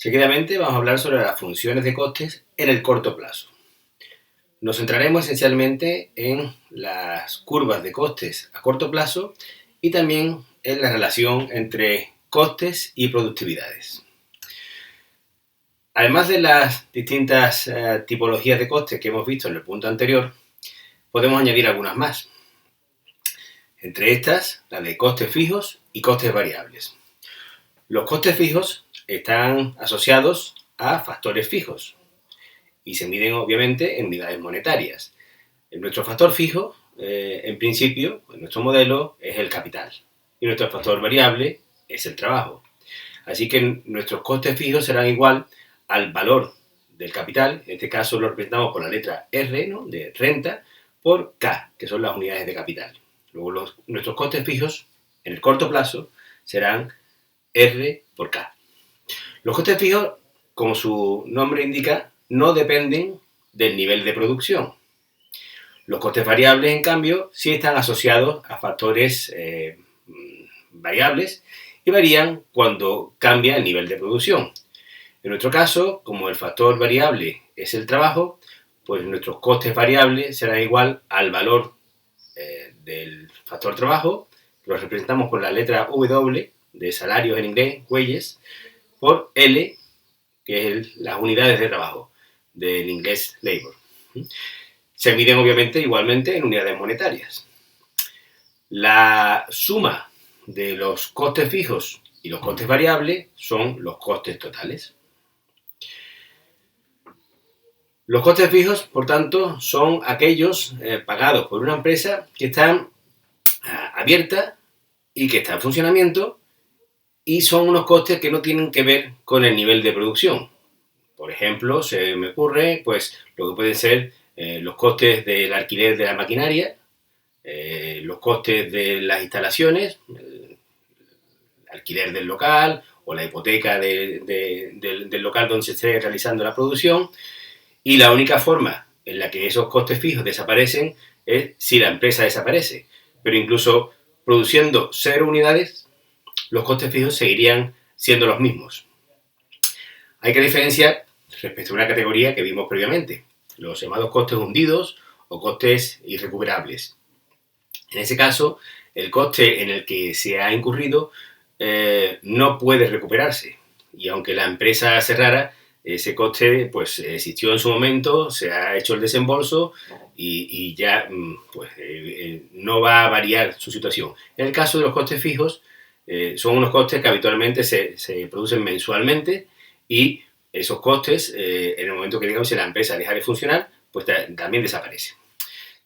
Seguidamente vamos a hablar sobre las funciones de costes en el corto plazo. Nos centraremos esencialmente en las curvas de costes a corto plazo y también en la relación entre costes y productividades. Además de las distintas tipologías de costes que hemos visto en el punto anterior, podemos añadir algunas más. Entre estas, la de costes fijos y costes variables. Los costes fijos están asociados a factores fijos y se miden obviamente en unidades monetarias. Nuestro factor fijo, en principio, en nuestro modelo, es el capital y nuestro factor variable es el trabajo. Así que nuestros costes fijos serán igual al valor del capital, en este caso lo representamos con la letra R, ¿no?, de renta, por K, que son las unidades de capital. Luego nuestros costes fijos, en el corto plazo, serán R por K. Los costes fijos, como su nombre indica, no dependen del nivel de producción. Los costes variables, en cambio, sí están asociados a factores variables y varían cuando cambia el nivel de producción. En nuestro caso, como el factor variable es el trabajo, pues nuestros costes variables serán igual al valor del factor trabajo, que lo representamos con la letra W de salarios en inglés, wages, por L, que es las unidades de trabajo, del inglés labor. Se miden obviamente igualmente en unidades monetarias. La suma de los costes fijos y los costes variables son los costes totales. Los costes fijos, por tanto, son aquellos pagados por una empresa que están abierta y que está en funcionamiento, y son unos costes que no tienen que ver con el nivel de producción. Por ejemplo, se me ocurre pues lo que pueden ser los costes del alquiler de la maquinaria, los costes de las instalaciones, el alquiler del local o la hipoteca del local donde se esté realizando la producción. Y la única forma en la que esos costes fijos desaparecen es si la empresa desaparece. Pero incluso produciendo 0 unidades, los costes fijos seguirían siendo los mismos. Hay que diferenciar respecto a una categoría que vimos previamente, los llamados costes hundidos o costes irrecuperables. En ese caso, el coste en el que se ha incurrido no puede recuperarse, y aunque la empresa cerrara, ese coste pues existió en su momento, se ha hecho el desembolso y ya pues, no va a variar su situación. En el caso de los costes fijos, son unos costes que habitualmente se producen mensualmente, y esos costes, en el momento que digamos si la empresa deja de funcionar, pues también desaparecen.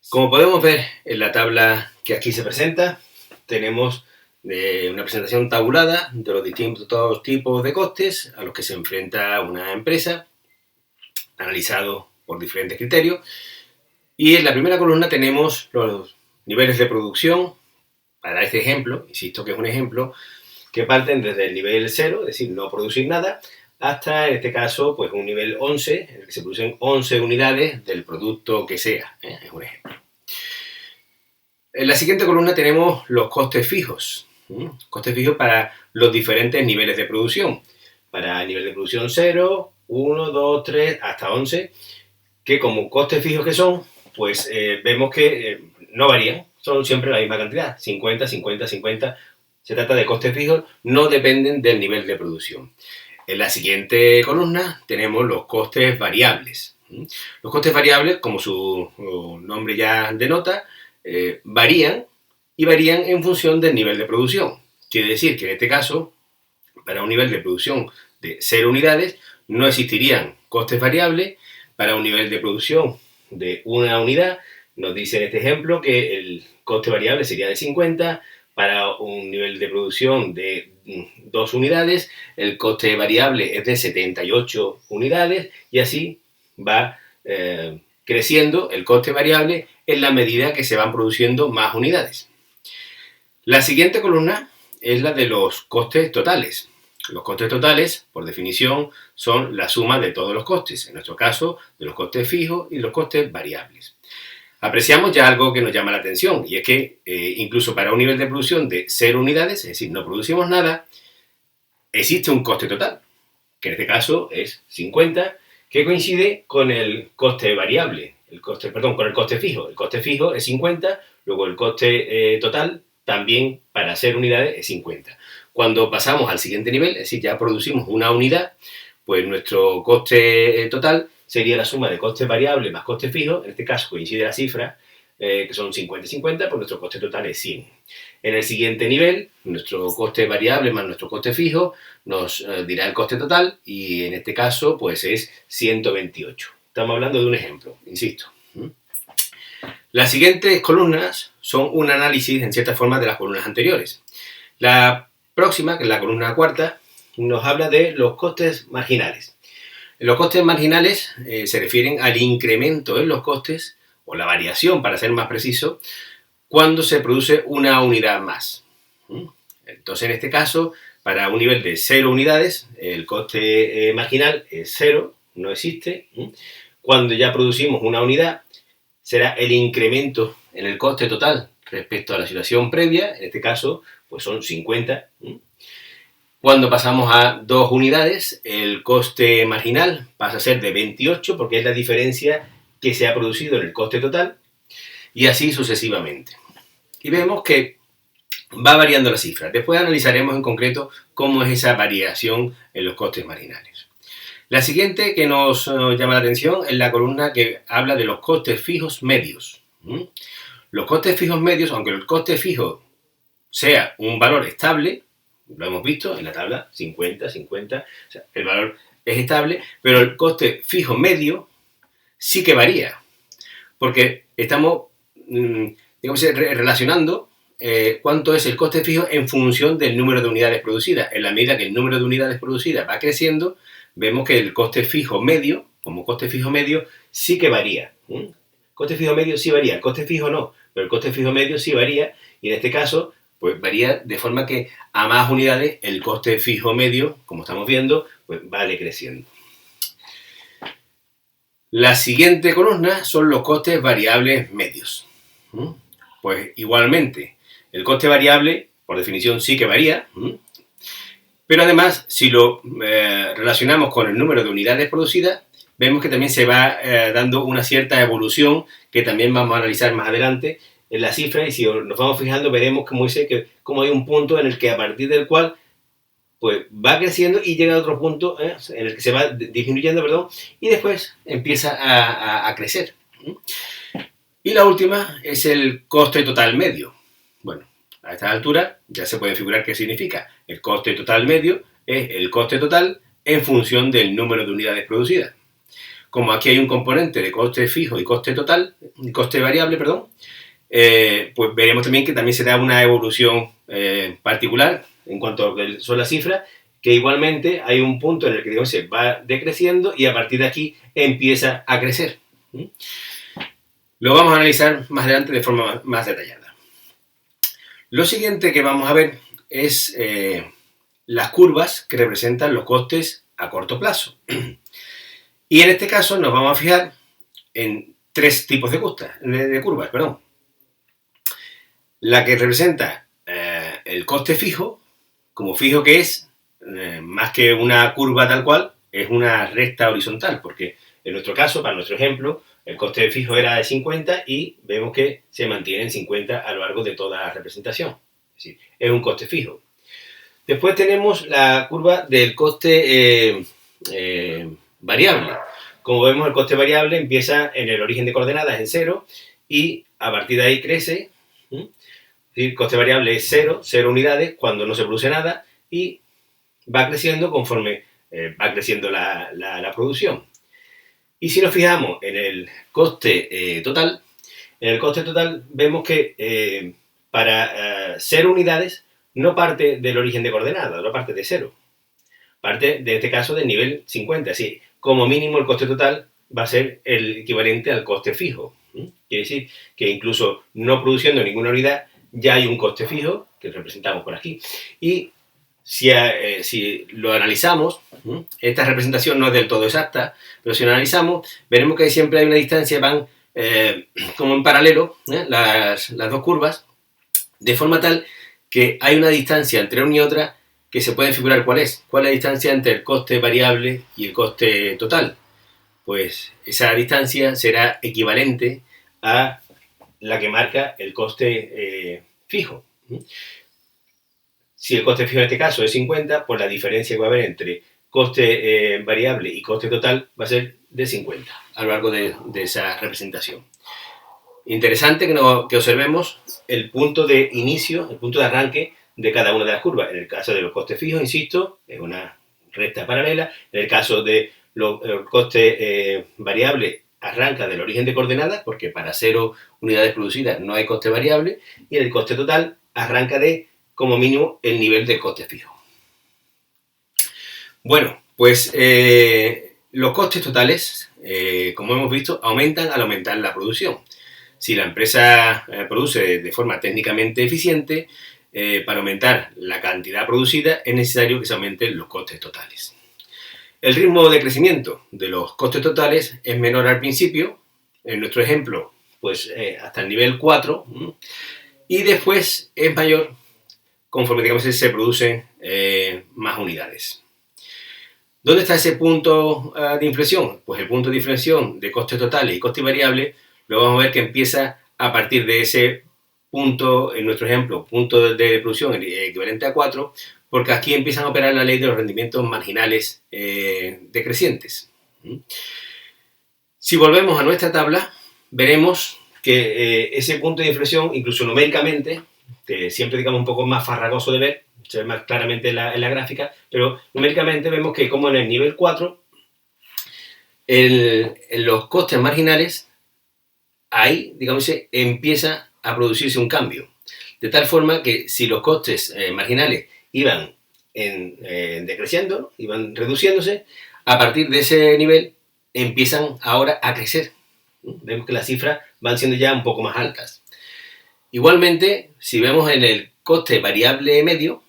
Como podemos ver en la tabla que aquí se presenta, tenemos una presentación tabulada de los distintos tipos de costes a los que se enfrenta una empresa, analizado por diferentes criterios. Y en la primera columna tenemos los niveles de producción. Para este ejemplo, insisto que es un ejemplo, que parten desde el nivel 0, es decir, no producir nada, hasta, en este caso, pues un nivel 11, en el que se producen 11 unidades del producto que sea. Es un ejemplo. En la siguiente columna tenemos los costes fijos. Costes fijos para los diferentes niveles de producción. Para el nivel de producción 0, 1, 2, 3, hasta 11, que como costes fijos que son, pues vemos que no varían, son siempre la misma cantidad, 50, 50, 50. Se trata de costes fijos, no dependen del nivel de producción. En la siguiente columna tenemos los costes variables. Los costes variables, como su nombre ya denota, varían en función del nivel de producción. Quiere decir que en este caso, para un nivel de producción de 0 unidades, no existirían costes variables. Para un nivel de producción de 1 unidad, nos dice en este ejemplo que el coste variable sería de 50. Para un nivel de producción de 2 unidades, el coste variable es de 78 unidades, y así va creciendo el coste variable en la medida que se van produciendo más unidades. La siguiente columna es la de los costes totales. Los costes totales, por definición, son la suma de todos los costes, en nuestro caso, de los costes fijos y los costes variables. Apreciamos ya algo que nos llama la atención, y es que incluso para un nivel de producción de 0 unidades, es decir, no producimos nada, existe un coste total. que en este caso es 50, que coincide con el coste variable, con el coste fijo. El coste fijo es 50, luego el coste total también para hacer unidades es 50. Cuando pasamos al siguiente nivel, es decir, ya producimos una unidad, pues nuestro coste total sería la suma de coste variable más coste fijo. En este caso coincide la cifra, que son 50 y 50, pues nuestro coste total es 100. En el siguiente nivel, nuestro coste variable más nuestro coste fijo nos dirá el coste total, y en este caso pues es 128. Estamos hablando de un ejemplo, insisto. Las siguientes columnas son un análisis, en cierta forma, de las columnas anteriores. La próxima, que es la columna cuarta, nos habla de los costes marginales. Los costes marginales se refieren al incremento en los costes, o la variación, para ser más preciso, cuando se produce una unidad más. Entonces, en este caso, para un nivel de 0 unidades, el coste marginal es 0, no existe. Cuando ya producimos una unidad, será el incremento en el coste total respecto a la situación previa, en este caso, pues son 50. Cuando pasamos a 2 unidades, el coste marginal pasa a ser de 28, porque es la diferencia que se ha producido en el coste total, y así sucesivamente. Y vemos que va variando la cifra. Después analizaremos en concreto cómo es esa variación en los costes marginales. La siguiente que nos llama la atención es la columna que habla de los costes fijos medios. Los costes fijos medios, aunque el coste fijo sea un valor estable, lo hemos visto en la tabla, 50, 50, o sea, el valor es estable, pero el coste fijo medio sí que varía, porque estamos, digamos, relacionando cuánto es el coste fijo en función del número de unidades producidas. En la medida que el número de unidades producidas va creciendo, vemos que el coste fijo medio, como coste fijo medio, sí que varía. El coste fijo medio sí varía, el coste fijo no, pero el coste fijo medio sí varía, y en este caso, pues varía de forma que a más unidades el coste fijo medio, como estamos viendo, pues va decreciendo. La siguiente columna son los costes variables medios. Pues igualmente, el coste variable, por definición, sí que varía, pero además, si lo relacionamos con el número de unidades producidas, vemos que también se va dando una cierta evolución, que también vamos a analizar más adelante en la cifra, y si nos vamos fijando, veremos como hay un punto en el que, a partir del cual pues va creciendo y llega a otro punto en el que se va disminuyendo, y después empieza a crecer. Y la última es el coste total medio. Bueno, a esta altura ya se puede figurar qué significa. El coste total medio es el coste total en función del número de unidades producidas. Como aquí hay un componente de coste fijo y coste variable, pues veremos también que también se da una evolución particular en cuanto a lo que son las cifras, que igualmente hay un punto en el que, digamos, se va decreciendo y a partir de aquí empieza a crecer. Lo vamos a analizar más adelante de forma más detallada. Lo siguiente que vamos a ver es las curvas que representan los costes a corto plazo. Y en este caso nos vamos a fijar en 3 tipos de curvas. La que representa el coste fijo, como fijo que es, más que una curva tal cual, es una recta horizontal, porque en nuestro caso, para nuestro ejemplo, el coste fijo era de 50 y vemos que se mantiene en 50 a lo largo de toda la representación. Es decir, es un coste fijo. Después tenemos la curva del coste variable. Como vemos, el coste variable empieza en el origen de coordenadas en 0 y a partir de ahí crece. El coste variable es 0 unidades cuando no se produce nada, y va creciendo conforme va creciendo la producción. Y si nos fijamos en el coste total, vemos que para 0 unidades no parte del origen de coordenadas, no parte de 0. Parte, de este caso, del nivel 50. Así, como mínimo el coste total va a ser el equivalente al coste fijo. Quiere decir que incluso no produciendo ninguna unidad, ya hay un coste fijo, que representamos por aquí. Y si lo analizamos, esta representación no es del todo exacta, pero si lo analizamos, veremos que siempre hay una distancia, van como en paralelo, las dos curvas, de forma tal que hay una distancia entre una y otra que se puede figurar cuál es. ¿Cuál es la distancia entre el coste variable y el coste total? Pues esa distancia será equivalente a la que marca el coste fijo. Si el coste fijo en este caso es 50, pues la diferencia que va a haber entre coste variable y coste total va a ser de 50 a lo largo de esa representación. Interesante que observemos el punto de inicio, el punto de arranque de cada una de las curvas. En el caso de los costes fijos, insisto, es una recta paralela. En el caso de los costes variables, arranca del origen de coordenadas, porque para 0 unidades producidas no hay coste variable, y el coste total arranca de, como mínimo, el nivel del coste fijo. Bueno, pues los costes totales, como hemos visto, aumentan al aumentar la producción. Si la empresa produce de forma técnicamente eficiente, para aumentar la cantidad producida es necesario que se aumenten los costes totales. El ritmo de crecimiento de los costes totales es menor al principio, en nuestro ejemplo, pues hasta el nivel 4, y después es mayor conforme digamos, se producen más unidades. ¿Dónde está ese punto de inflexión? Pues el punto de inflexión de costes totales y coste variable lo vamos a ver que empieza a partir de ese punto, en nuestro ejemplo, punto de producción equivalente a 4, porque aquí empiezan a operar la ley de los rendimientos marginales decrecientes. Si volvemos a nuestra tabla, veremos que ese punto de inflexión, incluso numéricamente, que siempre digamos un poco más farragoso de ver, se ve más claramente en la gráfica, pero numéricamente vemos que como en el nivel 4, en los costes marginales, ahí, digamos, empieza a producirse un cambio. De tal forma que si los costes marginales iban decreciendo, iban reduciéndose, a partir de ese nivel empiezan ahora a crecer. Vemos que las cifras van siendo ya un poco más altas. Igualmente, si vemos en el coste variable medio,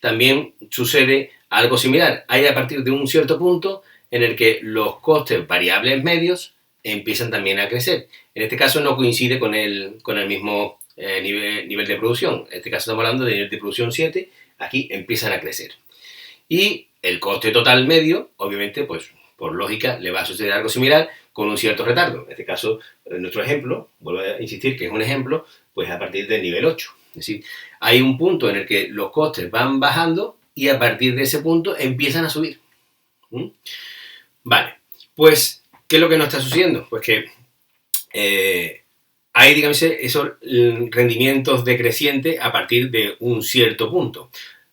también sucede algo similar. Hay a partir de un cierto punto en el que los costes variables medios empiezan también a crecer. En este caso no coincide con el mismo nivel de producción. En este caso estamos hablando de nivel de producción 7, aquí empiezan a crecer. Y el coste total medio, obviamente, pues por lógica, le va a suceder algo similar con un cierto retardo. En este caso, en nuestro ejemplo, vuelvo a insistir que es un ejemplo, pues a partir del nivel 8. Es decir, hay un punto en el que los costes van bajando y a partir de ese punto empiezan a subir. Vale, pues, ¿qué es lo que nos está sucediendo? Pues que hay, digamos, esos rendimientos decrecientes a partir de un cierto punto.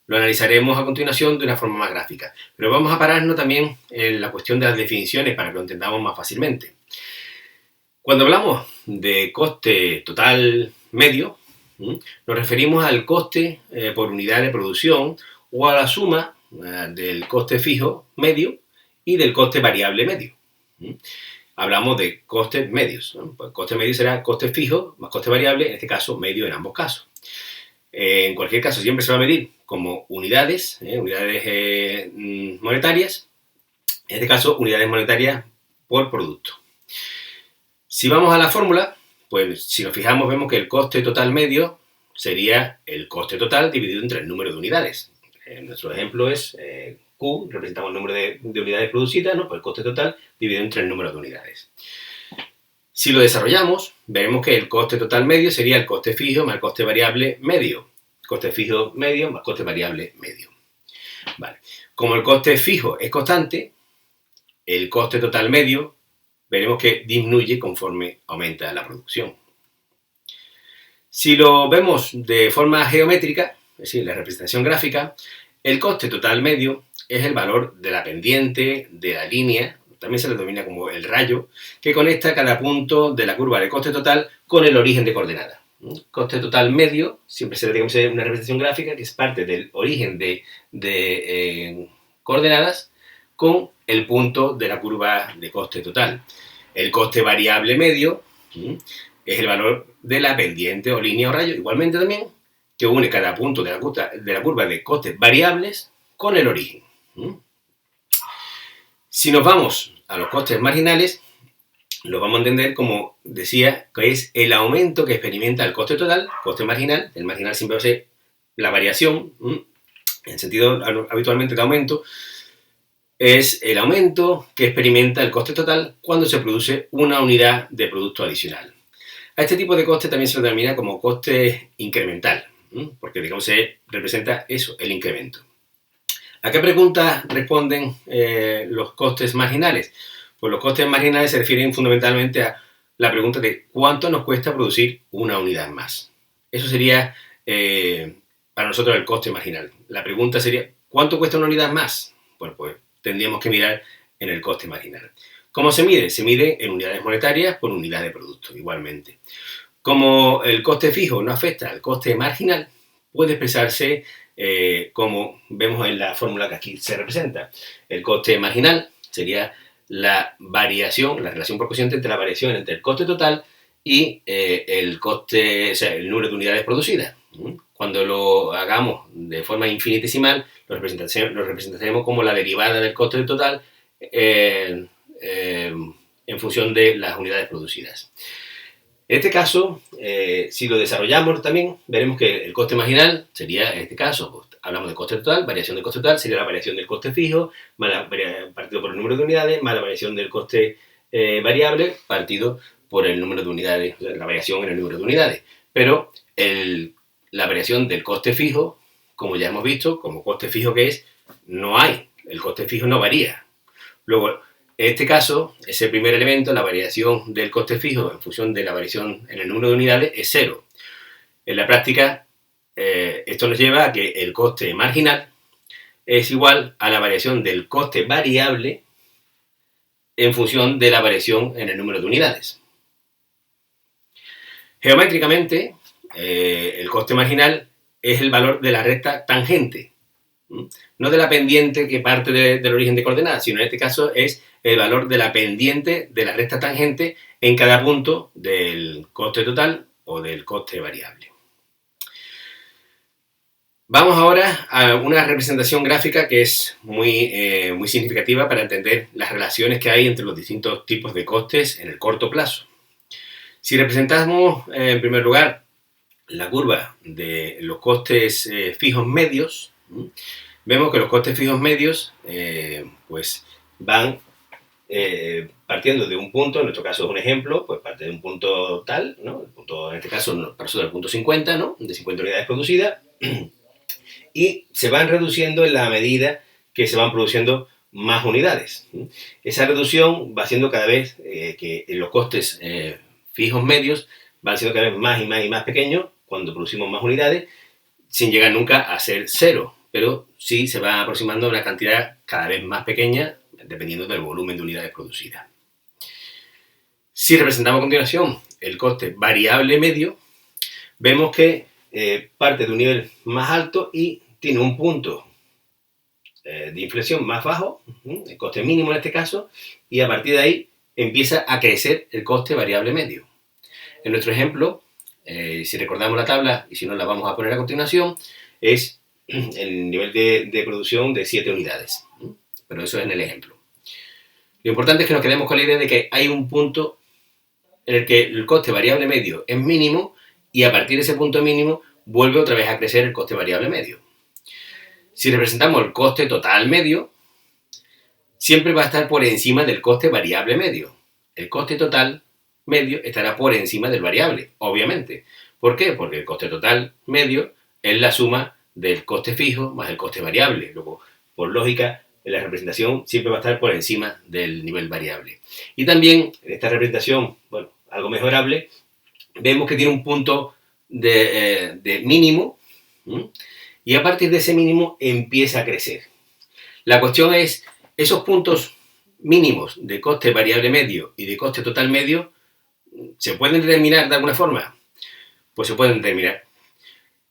Lo analizaremos a continuación de una forma más gráfica. Pero vamos a pararnos también en la cuestión de las definiciones para que lo entendamos más fácilmente. Cuando hablamos de coste total medio, nos referimos al coste por unidad de producción o a la suma del coste fijo medio y del coste variable medio. Hablamos de costes medios, ¿no? Pues coste medio será coste fijo más coste variable, en este caso medio en ambos casos. En cualquier caso siempre se va a medir como unidades, unidades monetarias, en este caso unidades monetarias por producto. Si vamos a la fórmula, pues si nos fijamos vemos que el coste total medio sería el coste total dividido entre el número de unidades. Nuestro ejemplo es Q, representamos el número de unidades producidas, ¿no? Pues el coste total dividido entre el número de unidades. Si lo desarrollamos, veremos que el coste total medio sería el coste fijo más el coste variable medio. Coste fijo medio más coste variable medio. Vale. Como el coste fijo es constante, el coste total medio veremos que disminuye conforme aumenta la producción. Si lo vemos de forma geométrica, es decir, la representación gráfica, el coste total medio es el valor de la pendiente, de la línea, también se le denomina como el rayo, que conecta cada punto de la curva de coste total con el origen de coordenada. Coste total medio, siempre se le dice una representación gráfica que es parte del origen de coordenadas con el punto de la curva de coste total. El coste variable medio es el valor de la pendiente o línea o rayo, igualmente también, que une cada punto de la curva de costes variables con el origen. Si nos vamos a los costes marginales, los vamos a entender como decía, que es el aumento que experimenta el coste total, coste marginal. El marginal siempre va a ser la variación en sentido habitualmente de aumento, es el aumento que experimenta el coste total cuando se produce una unidad de producto adicional. A este tipo de coste también se lo denomina como coste incremental, porque digamos se representa eso, el incremento. ¿A qué preguntas responden los costes marginales? Pues los costes marginales se refieren fundamentalmente a la pregunta de cuánto nos cuesta producir una unidad más. Eso sería para nosotros el coste marginal. La pregunta sería, ¿cuánto cuesta una unidad más? Bueno, pues tendríamos que mirar en el coste marginal. ¿Cómo se mide? Se mide en unidades monetarias por unidad de producto, igualmente. Como el coste fijo no afecta al coste marginal, puede expresarse como vemos en la fórmula que aquí se representa. El coste marginal sería la variación, la relación proporcional entre la variación entre el coste total y el coste, o sea, el número de unidades producidas. Cuando lo hagamos de forma infinitesimal, lo representaremos como la derivada del coste total en función de las unidades producidas. En este caso, si lo desarrollamos también, veremos que el coste marginal sería, en este caso, pues, hablamos de coste total, variación del coste total, sería la variación del coste fijo, partido por el número de unidades, más la variación del coste variable, partido por el número de unidades, o sea, la variación en el número de unidades. Pero la variación del coste fijo, como ya hemos visto, como coste fijo que es, no hay. El coste fijo no varía. Luego, en este caso, ese primer elemento, la variación del coste fijo en función de la variación en el número de unidades, es cero. En la práctica, esto nos lleva a que el coste marginal es igual a la variación del coste variable en función de la variación en el número de unidades. Geométricamente, el coste marginal es el valor de la recta tangente, no de la pendiente que parte del origen de coordenadas, sino en este caso es el valor de la pendiente de la recta tangente en cada punto del coste total o del coste variable. Vamos ahora a una representación gráfica que es muy significativa para entender las relaciones que hay entre los distintos tipos de costes en el corto plazo. Si representamos, en primer lugar, la curva de los costes fijos medios, vemos que los costes fijos medios pues van partiendo de un punto, en nuestro caso es un ejemplo, pues parte de un punto tal, ¿no? El punto, en este caso, pasó del punto 50, ¿no? De 50 unidades producidas, y se van reduciendo en la medida que se van produciendo más unidades. Esa reducción va siendo cada vez que los costes fijos medios van siendo cada vez más y más y más pequeños cuando producimos más unidades, sin llegar nunca a ser cero, pero sí se va aproximando a una cantidad cada vez más pequeña dependiendo del volumen de unidades producidas. Si representamos a continuación el coste variable medio, vemos que parte de un nivel más alto y tiene un punto de inflexión más bajo, el coste mínimo en este caso, y a partir de ahí empieza a crecer el coste variable medio. En nuestro ejemplo, si recordamos la tabla, y si no la vamos a poner a continuación, es el nivel de producción de 7 unidades, pero eso es en el ejemplo. Lo importante es que nos quedemos con la idea de que hay un punto en el que el coste variable medio es mínimo y a partir de ese punto mínimo vuelve otra vez a crecer el coste variable medio. Si representamos el coste total medio, siempre va a estar por encima del coste variable medio. El coste total medio estará por encima del variable, obviamente. ¿Por qué? Porque el coste total medio es la suma del coste fijo más el coste variable. Luego, por lógica, la representación siempre va a estar por encima del nivel variable. Y también, en esta representación, bueno, algo mejorable, vemos que tiene un punto de mínimo, y a partir de ese mínimo empieza a crecer. La cuestión es, esos puntos mínimos de coste variable medio y de coste total medio, ¿se pueden determinar de alguna forma? Pues se pueden determinar.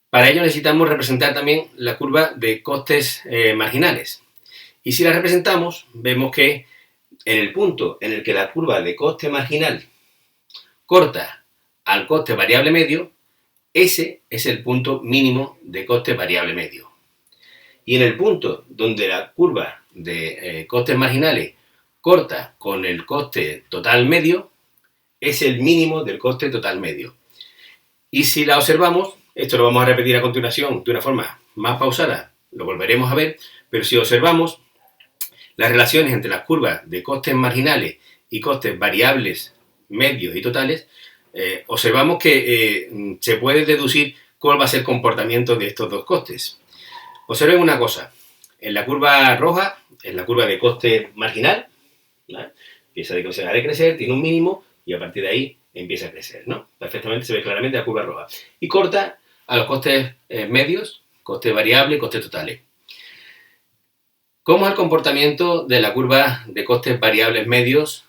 Para ello necesitamos representar también la curva de costes marginales. Y si la representamos, vemos que en el punto en el que la curva de coste marginal corta al coste variable medio, ese es el punto mínimo de coste variable medio. Y en el punto donde la curva de costes marginales corta con el coste total medio, es el mínimo del coste total medio. Y si la observamos, esto lo vamos a repetir a continuación de una forma más pausada lo volveremos a ver, pero si observamos las relaciones entre las curvas de costes marginales y costes variables, medios y totales, observamos que se puede deducir cuál va a ser el comportamiento de estos dos costes. Observen una cosa, en la curva roja, en la curva de coste marginal, ¿vale? Empieza a decrecer, tiene un mínimo y a partir de ahí empieza a crecer, ¿no? Perfectamente se ve claramente la curva roja. Y corta a los costes medios, costes variables, costes totales. ¿Cómo es el comportamiento de la curva de costes variables medios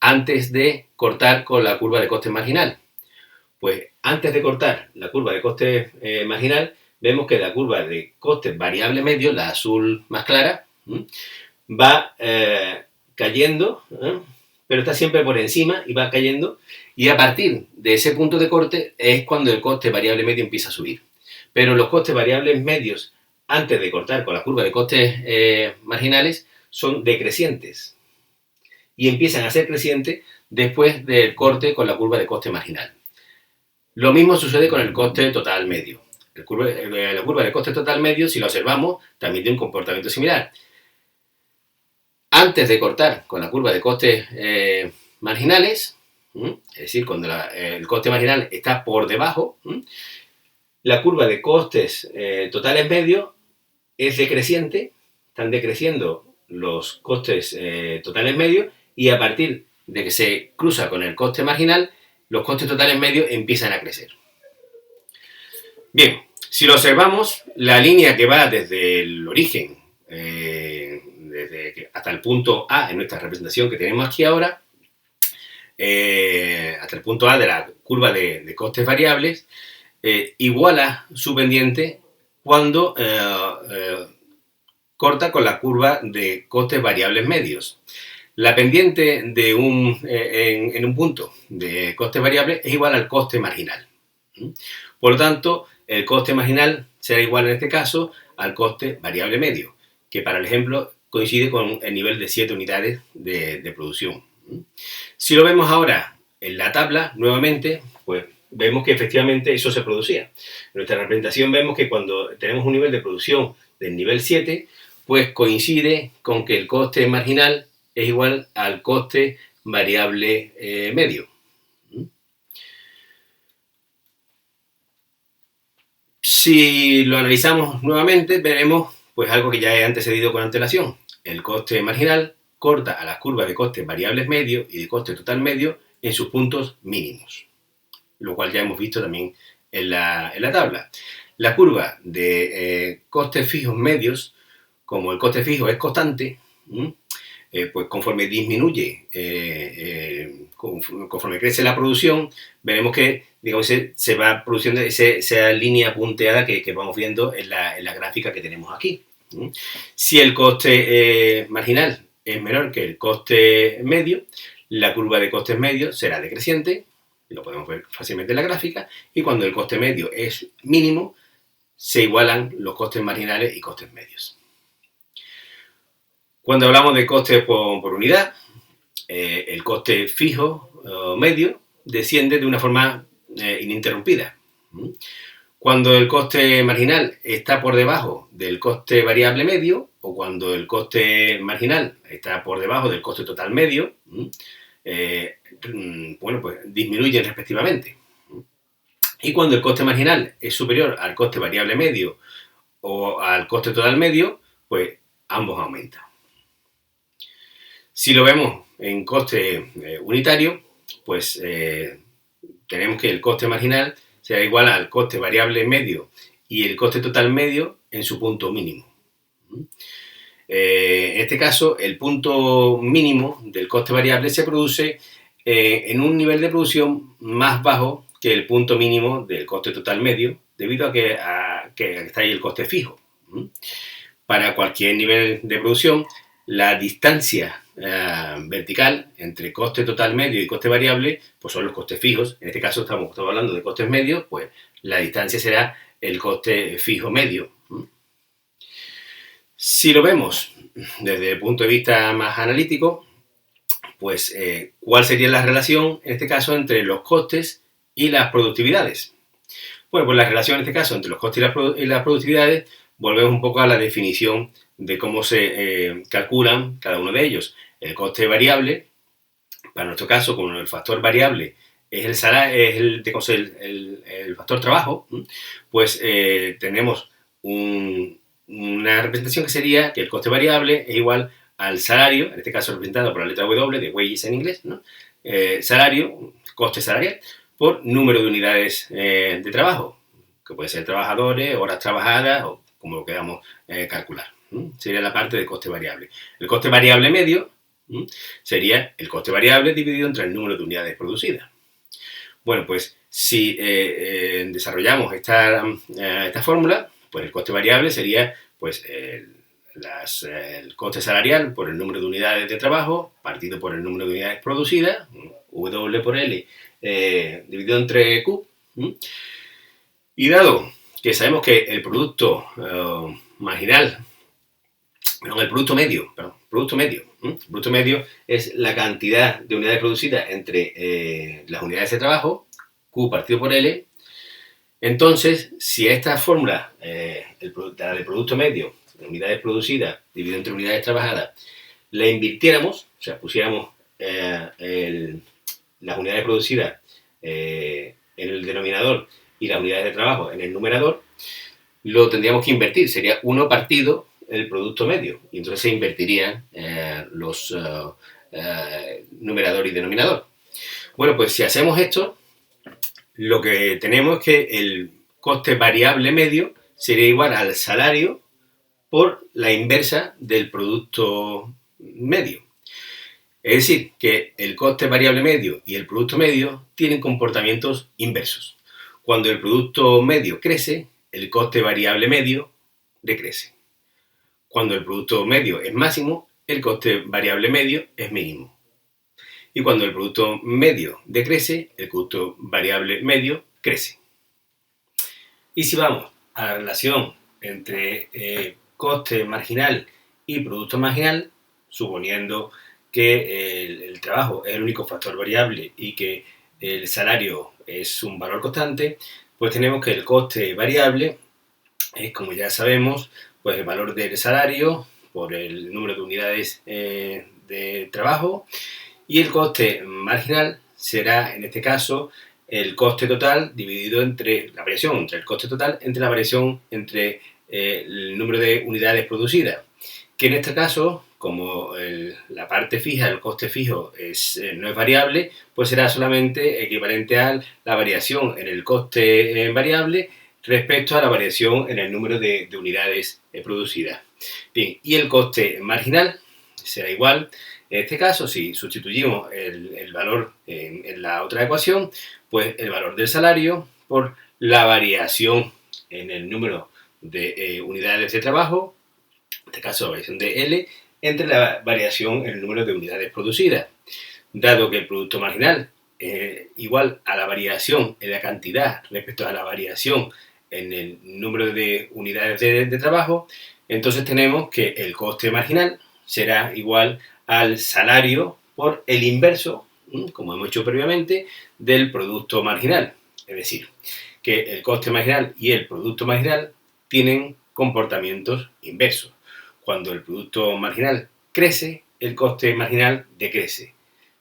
antes de cortar con la curva de coste marginal? Pues antes de cortar la curva de coste marginal, vemos que la curva de costes variables medios, la azul más clara, va cayendo, pero está siempre por encima y va cayendo, y a partir de ese punto de corte es cuando el coste variable medio empieza a subir. Pero los costes variables medios antes de cortar con la curva de costes marginales son decrecientes y empiezan a ser crecientes después del corte con la curva de coste marginal. Lo mismo sucede con el coste total medio. La curva de coste total medio, si la observamos, también tiene un comportamiento similar. Antes de cortar con la curva de costes marginales, es decir, cuando el coste marginal está por debajo, la curva de costes totales medios es decreciente, están decreciendo los costes totales medios y a partir de que se cruza con el coste marginal, los costes totales medios empiezan a crecer. Bien, si lo observamos, la línea que va desde el origen hasta el punto A en nuestra representación que tenemos aquí ahora, hasta el punto A de la curva de costes variables, iguala su pendiente cuando corta con la curva de costes variables medios. La pendiente en un punto de coste variable es igual al coste marginal. Por lo tanto, el coste marginal será igual en este caso al coste variable medio, que para el ejemplo coincide con el nivel de 7 unidades de producción. Si lo vemos ahora en la tabla, nuevamente, pues vemos que efectivamente eso se producía. En nuestra representación vemos que cuando tenemos un nivel de producción del nivel 7, pues coincide con que el coste marginal es igual al coste variable medio. Si lo analizamos nuevamente, veremos pues algo que ya he antecedido con antelación. El coste marginal corta a las curvas de costes variables medio y de coste total medio en sus puntos mínimos, lo cual ya hemos visto también en la tabla. La curva de costes fijos medios, como el coste fijo es constante, pues conforme disminuye, conforme crece la producción, veremos que digamos, se va produciendo esa línea punteada que vamos viendo en la gráfica que tenemos aquí. Si el coste marginal es menor que el coste medio, la curva de costes medios será decreciente, lo podemos ver fácilmente en la gráfica, y cuando el coste medio es mínimo, se igualan los costes marginales y costes medios. Cuando hablamos de costes por unidad, el coste fijo medio desciende de una forma ininterrumpida. Cuando el coste marginal está por debajo del coste variable medio o cuando el coste marginal está por debajo del coste total medio, bueno, pues disminuyen respectivamente. Y cuando el coste marginal es superior al coste variable medio o al coste total medio, pues ambos aumentan. Si lo vemos en coste unitario, pues tenemos que el coste marginal será igual al coste variable medio y el coste total medio en su punto mínimo. En este caso, el punto mínimo del coste variable se produce en un nivel de producción más bajo que el punto mínimo del coste total medio, debido a que está ahí el coste fijo. Para cualquier nivel de producción, la distancia vertical entre coste total medio y coste variable, pues son los costes fijos. En este caso estamos hablando de costes medios, pues la distancia será el coste fijo medio. Si lo vemos desde el punto de vista más analítico, pues ¿cuál sería la relación, en este caso, entre los costes y las productividades? Bueno, pues la relación en este caso entre los costes y las productividades volvemos un poco a la definición de cómo se calculan cada uno de ellos. El coste variable, para nuestro caso, como el factor variable es el salario, es el factor trabajo, pues tenemos una representación que sería que el coste variable es igual al salario, en este caso representado por la letra W de wages en inglés, ¿no? Salario, coste salarial, por número de unidades de trabajo, que puede ser trabajadores, horas trabajadas o como lo queramos calcular. Sería la parte de coste variable. El coste variable medio sería el coste variable dividido entre el número de unidades producidas. Bueno, pues si desarrollamos esta fórmula, pues el coste variable sería pues el coste salarial por el número de unidades de trabajo partido por el número de unidades producidas, W por L dividido entre Q. Y dado que sabemos que el producto marginal, el producto medio es la cantidad de unidades producidas entre las unidades de trabajo, Q partido por L. Entonces, si esta fórmula, el producto medio, de unidades producidas dividido entre unidades trabajadas, la invirtiéramos, o sea, pusiéramos las unidades producidas en el denominador y las unidades de trabajo en el numerador, lo tendríamos que invertir. Sería 1 partido el producto medio. Y entonces se invertirían los numerador y denominador. Bueno, pues si hacemos esto, lo que tenemos es que el coste variable medio sería igual al salario por la inversa del producto medio. Es decir, que el coste variable medio y el producto medio tienen comportamientos inversos. Cuando el producto medio crece, el coste variable medio decrece. Cuando el producto medio es máximo, el coste variable medio es mínimo. Y cuando el producto medio decrece, el coste variable medio crece. Y si vamos a la relación entre coste marginal y producto marginal, suponiendo que el trabajo es el único factor variable y que el salario es un valor constante, pues tenemos que el coste variable es, como ya sabemos, pues el valor del salario por el número de unidades de trabajo, y el coste marginal será, en este caso, el coste total dividido entre la variación entre el coste total entre la variación entre el número de unidades producidas, que en este caso, como la parte fija, el coste fijo no es variable, pues será solamente equivalente a la variación en el coste variable respecto a la variación en el número de unidades producidas. Bien, y el coste marginal será igual. En este caso, si sustituimos el valor en la otra ecuación, pues el valor del salario por la variación en el número de unidades de trabajo, en este caso la variación de L, entre la variación en el número de unidades producidas. Dado que el producto marginal es igual a la variación en la cantidad respecto a la variación en el número de unidades de trabajo, entonces tenemos que el coste marginal será igual al salario por el inverso, como hemos hecho previamente, del producto marginal. Es decir, que el coste marginal y el producto marginal tienen comportamientos inversos. Cuando el producto marginal crece, el coste marginal decrece.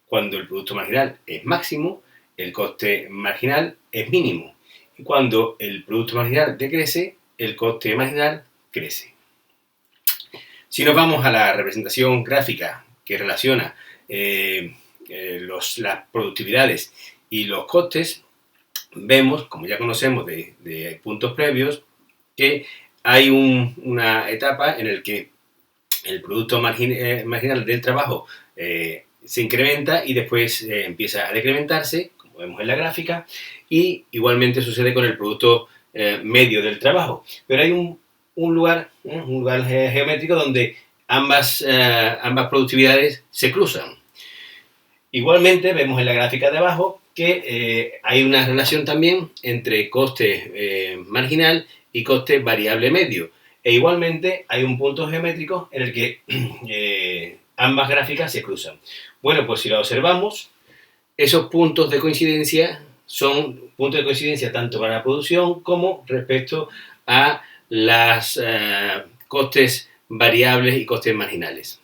Cuando el producto marginal es máximo, el coste marginal es mínimo. Y cuando el producto marginal decrece, el coste marginal crece. Si nos vamos a la representación gráfica que relaciona las productividades y los costes, vemos, como ya conocemos de puntos previos, que hay una etapa en la que el producto marginal del trabajo se incrementa y después empieza a decrementarse, como vemos en la gráfica, y igualmente sucede con el producto medio del trabajo. Pero hay un lugar geométrico donde ambas productividades se cruzan. Igualmente vemos en la gráfica de abajo que hay una relación también entre coste marginal y coste variable medio. E igualmente hay un punto geométrico en el que ambas gráficas se cruzan. Bueno, pues si lo observamos, esos puntos de coincidencia son puntos de coincidencia tanto para la producción como respecto a las costes variables y costes marginales.